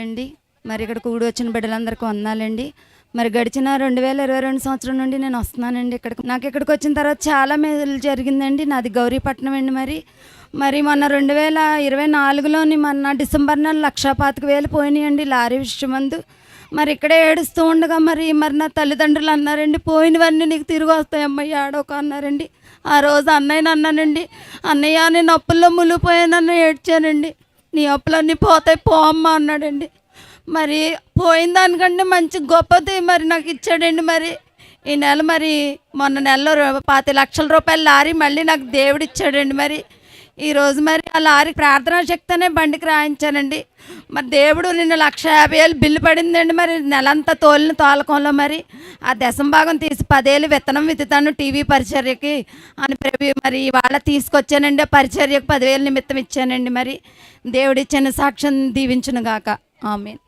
అండి. మరి ఇక్కడ కూడి వచ్చిన బిడ్డలందరికీ వందనాలండి. మరి గడిచిన 2022 సంవత్సరం నుండి నేను వస్తున్నానండి ఇక్కడికి. నాకు ఇక్కడికి వచ్చిన తర్వాత చాలా మేలు జరిగిందండి. నాది గౌరీపట్నం అండి. మరి మొన్న 2024లోని మొన్న డిసెంబర్ నెల 1,25,000 పోయినాయండి లారీ విషయమందు. మరి ఇక్కడే ఏడుస్తూ ఉండగా మరి నా తల్లిదండ్రులు అన్నారండి, పోయినవన్నీ నీకు తిరిగి వస్తాయమ్మా ఏడోక అన్నారండి. ఆ రోజు అన్నయ్యని అన్నానండి, అన్నయ్య నేను అప్పుల్లో మునిగిపోయానని ఏడ్చానండి. నీ అప్పులన్నీ పోతాయి పో అమ్మ అన్నాడండి. మరి పోయిన దానికంటే మంచి గొప్పది మరి నాకు ఇచ్చాడండి. మరి ఈ నెల మరి మొన్న నెలలో 25 లక్షల రూపాయల లారీ మళ్ళీ నాకు దేవుడు ఇచ్చాడండి. మరి ఈరోజు మరి ఆ లారీ ప్రార్థనా శక్తి అనే బండికి రాయించానండి. మరి దేవుడు నిన్న 1,50,000 బిల్లు పడిందండి. మరి నెలంతా తోలిన తోలకంలో మరి ఆ దశంభాగం తీసి 10,000 విత్తనం విత్తుతాను టీవీ పరిచర్యకి అని మరి ఇవాళ తీసుకొచ్చానండి. ఆ పరిచర్యకు 10,000 నిమిత్తం ఇచ్చానండి. మరి దేవుడిచ్చిన సాక్ష్యం దీవించును గాక. ఆమేన్.